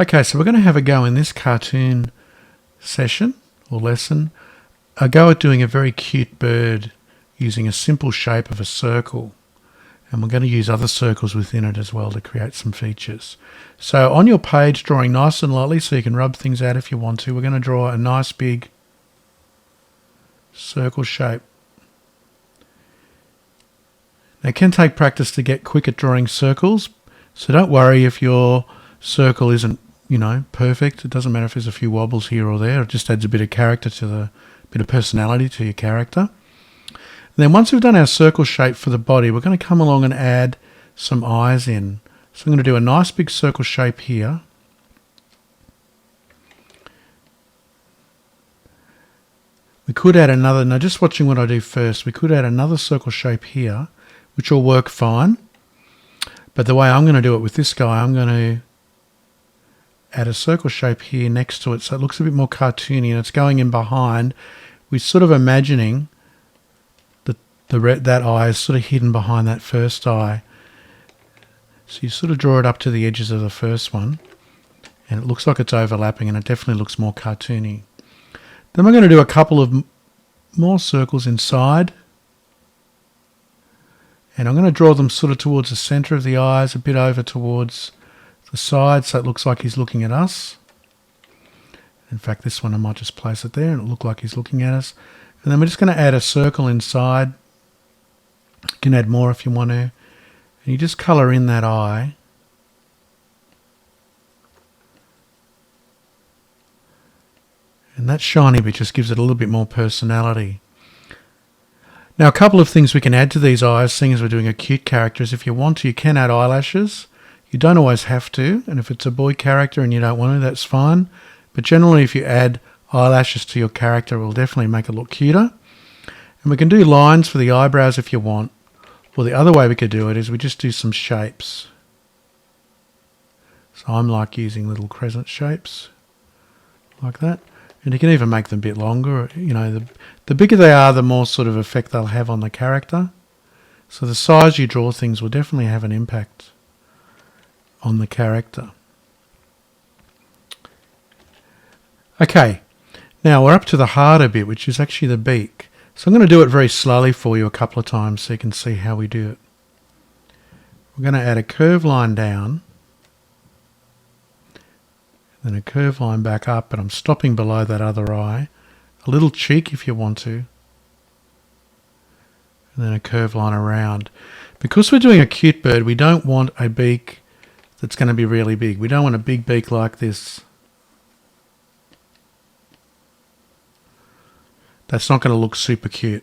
Okay, so we're going to have a go in this cartoon session or lesson, a go at doing a very cute bird using a simple shape of a circle. And we're going to use other circles within it as well to create some features. So on your page, drawing nice and lightly so you can rub things out if you want to, we're going to draw a nice big circle shape. Now it can take practice to get quick at drawing circles, so don't worry if your circle isn't, perfect. It doesn't matter if there's a few wobbles here or there. It just adds a bit of character to bit of personality to your character. And then once we've done our circle shape for the body, we're going to come along and add some eyes in. So I'm going to do a nice big circle shape here. We could add another, now just watching what I do first, we could add another circle shape here, which will work fine. But the way I'm going to do it with this guy, I'm going to add a circle shape here next to it so it looks a bit more cartoony and it's going in behind. We're sort of imagining that eye is sort of hidden behind that first eye. So you sort of draw it up to the edges of the first one and it looks like it's overlapping and it definitely looks more cartoony. Then we're going to do a couple of more circles inside. And I'm going to draw them sort of towards the centre of the eyes, a bit over towards the side, so it looks like he's looking at us. In fact, this one I might just place it there and it'll look like he's looking at us. And then we're just going to add a circle inside. You can add more if you want to. And you just colour in that eye. And that shiny bit just gives it a little bit more personality. Now a couple of things we can add to these eyes, seeing as we're doing a cute character, is if you want to, you can add eyelashes. You don't always have to, and if it's a boy character and you don't want to, that's fine. But generally if you add eyelashes to your character, it will definitely make it look cuter. And we can do lines for the eyebrows if you want. Or the other way we could do it is we just do some shapes. So I'm like using little crescent shapes, like that. And you can even make them a bit longer. The bigger they are, the more sort of effect they'll have on the character. So the size you draw things will definitely have an impact on the character. Okay, now we're up to the harder bit, which is actually the beak. So I'm going to do it very slowly for you a couple of times so you can see how we do it. We're going to add a curved line down. Then a curved line back up, but I'm stopping below that other eye. A little cheek if you want to. And then a curved line around. Because we're doing a cute bird, we don't want a beak that's going to be really big. We don't want a big beak like this. That's not going to look super cute.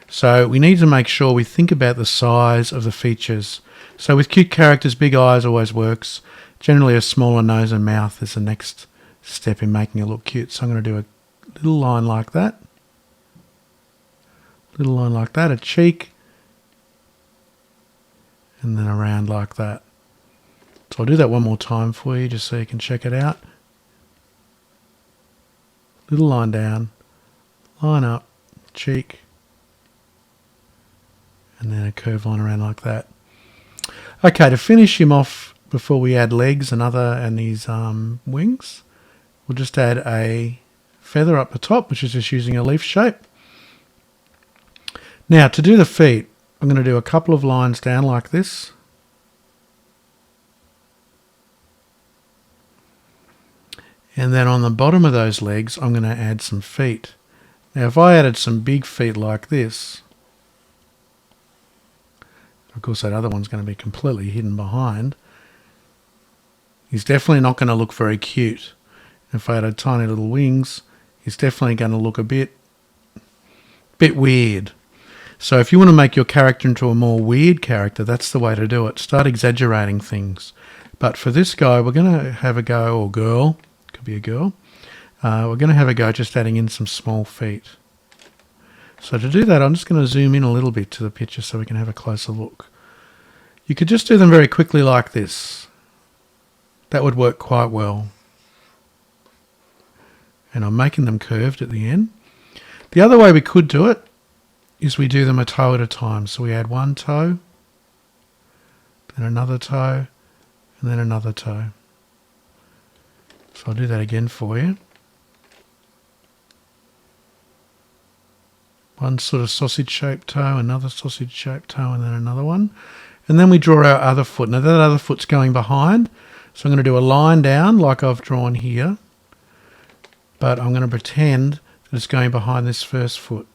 So we need to make sure we think about the size of the features. So with cute characters, big eyes always works. Generally a smaller nose and mouth is the next step in making it look cute. So I'm going to do a little line like that. Little line like that, a cheek. And then around like that. So I'll do that one more time for you just so you can check it out. Little line down, line up, cheek. And then a curved line around like that. Okay, to finish him off, before we add legs and these wings, we'll just add a feather up the top, which is just using a leaf shape. Now to do the feet, I'm going to do a couple of lines down like this. And then on the bottom of those legs, I'm going to add some feet. Now if I added some big feet like this, of course that other one's going to be completely hidden behind. He's definitely not going to look very cute. If I had tiny little wings, he's definitely going to look a bit weird. So if you want to make your character into a more weird character, that's the way to do it. Start exaggerating things. But for this guy, we're going to have a go, or girl, could be a girl. We're going to have a go just adding in some small feet. So to do that, I'm just going to zoom in a little bit to the picture so we can have a closer look. You could just do them very quickly like this. That would work quite well. And I'm making them curved at the end. The other way we could do it is we do them a toe at a time. So we add one toe, then another toe, and then another toe. So I'll do that again for you. One sort of sausage-shaped toe, another sausage-shaped toe, and then another one. And then we draw our other foot. Now that other foot's going behind, so I'm going to do a line down like I've drawn here, but I'm going to pretend that it's going behind this first foot.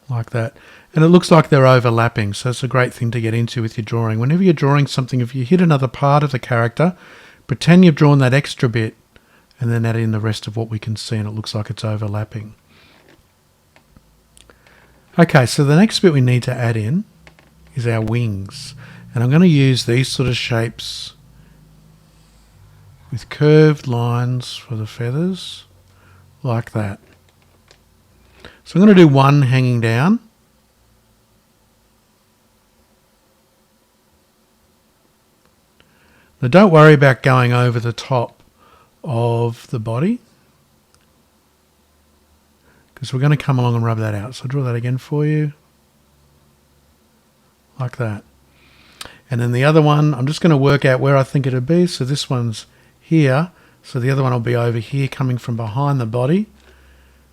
Like that. And it looks like they're overlapping, so it's a great thing to get into with your drawing. Whenever you're drawing something, if you hit another part of the character, pretend you've drawn that extra bit and then add in the rest of what we can see, and it looks like it's overlapping. Okay, so the next bit we need to add in is our wings. And I'm going to use these sort of shapes with curved lines for the feathers, like that. So I'm going to do one hanging down. Now don't worry about going over the top of the body, because we're going to come along and rub that out. So I'll draw that again for you, like that. And then the other one, I'm just going to work out where I think it'll be. So this one's here, so the other one will be over here coming from behind the body.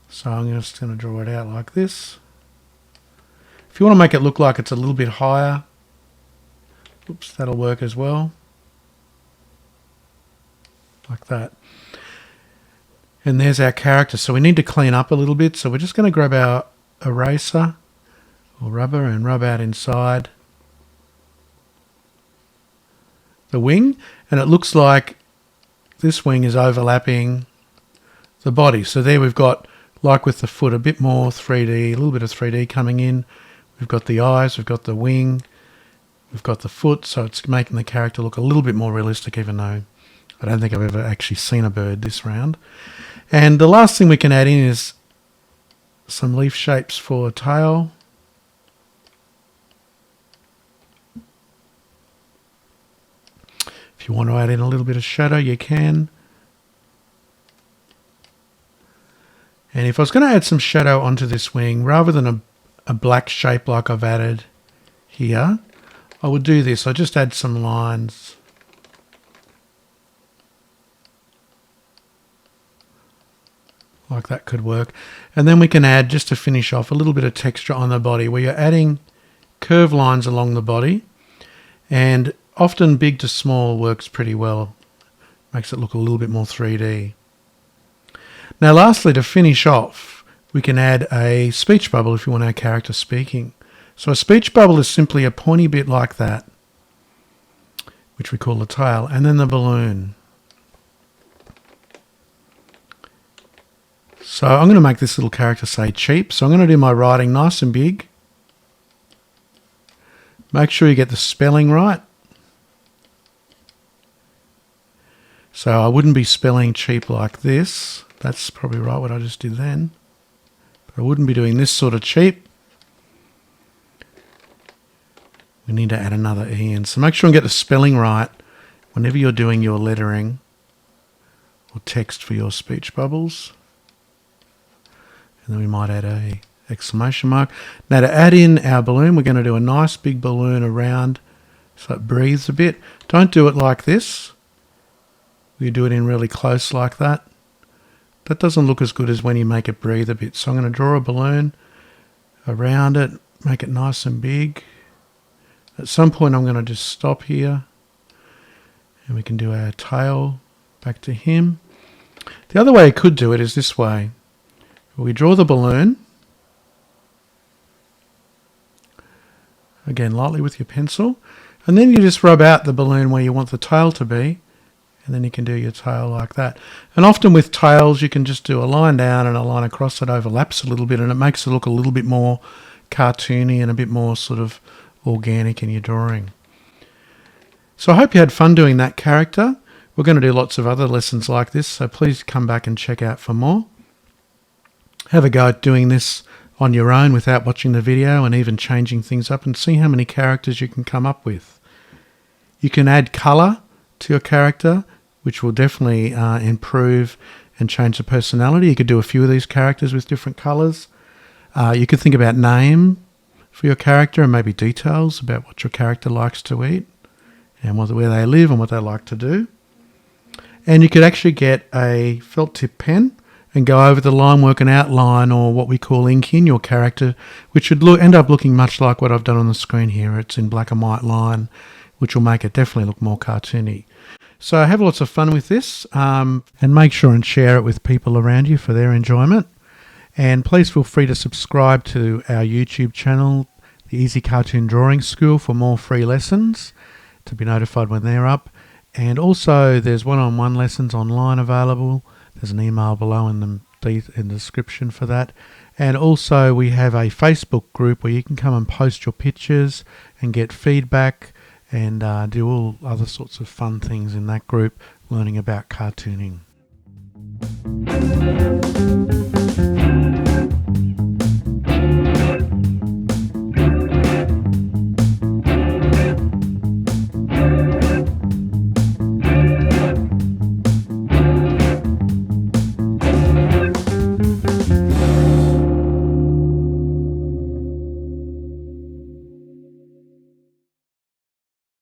So I'm just going to draw it out like this. If you want to make it look like it's a little bit higher, oops, that'll work as well. Like that. And there's our character. So we need to clean up a little bit. So we're just going to grab our eraser or rubber and rub out inside the wing. And it looks like this wing is overlapping the body. So there we've got, like with the foot, a bit more 3D, a little bit of 3D coming in. We've got the eyes, we've got the wing, we've got the foot. So it's making the character look a little bit more realistic, even though I don't think I've ever actually seen a bird this round. And the last thing we can add in is some leaf shapes for a tail. If you want to add in a little bit of shadow, you can. And if I was going to add some shadow onto this wing, rather than a black shape like I've added here, I would do this. I just add some lines. Like that could work. And then we can add, just to finish off, a little bit of texture on the body where you're adding curved lines along the body. And often big to small works pretty well. Makes it look a little bit more 3D. Now lastly, to finish off, we can add a speech bubble if you want our character speaking. So a speech bubble is simply a pointy bit like that, which we call the tail, and then the balloon. So I'm going to make this little character say cheap. So I'm going to do my writing nice and big. Make sure you get the spelling right. So I wouldn't be spelling cheap like this. That's probably right what I just did then. But I wouldn't be doing this sort of cheap. We need to add another E in. So make sure and get the spelling right whenever you're doing your lettering or text for your speech bubbles. And then we might add a exclamation mark. Now to add in our balloon, we're going to do a nice big balloon around so it breathes a bit. Don't do it like this. We do it in really close like that. That doesn't look as good as when you make it breathe a bit. So I'm going to draw a balloon around it, make it nice and big. At some point I'm going to just stop here and we can do our tail back to him. The other way I could do it is this way. We draw the balloon, again lightly with your pencil, and then you just rub out the balloon where you want the tail to be, and then you can do your tail like that. And often with tails you can just do a line down and a line across that overlaps a little bit, and it makes it look a little bit more cartoony and a bit more sort of organic in your drawing. So I hope you had fun doing that character. We're going to do lots of other lessons like this, so please come back and check out for more. Have a go at doing this on your own without watching the video and even changing things up, and see how many characters you can come up with. You can add colour to your character, which will definitely improve and change the personality. You could do a few of these characters with different colours. You could think about name for your character and maybe details about what your character likes to eat and where they live and what they like to do. And you could actually get a felt tip pen and go over the line work and outline, or what we call ink in your character, which should end up looking much like what I've done on the screen here. It's in black and white line, which will make it definitely look more cartoony. So have lots of fun with this, and make sure and share it with people around you for their enjoyment. And please feel free to subscribe to our YouTube channel, the Easy Cartoon Drawing School, for more free lessons, to be notified when they're up. And also there's one-on-one lessons online available. There's an email below in the description for that. And also we have a Facebook group where you can come and post your pictures and get feedback, and do all other sorts of fun things in that group, learning about cartooning.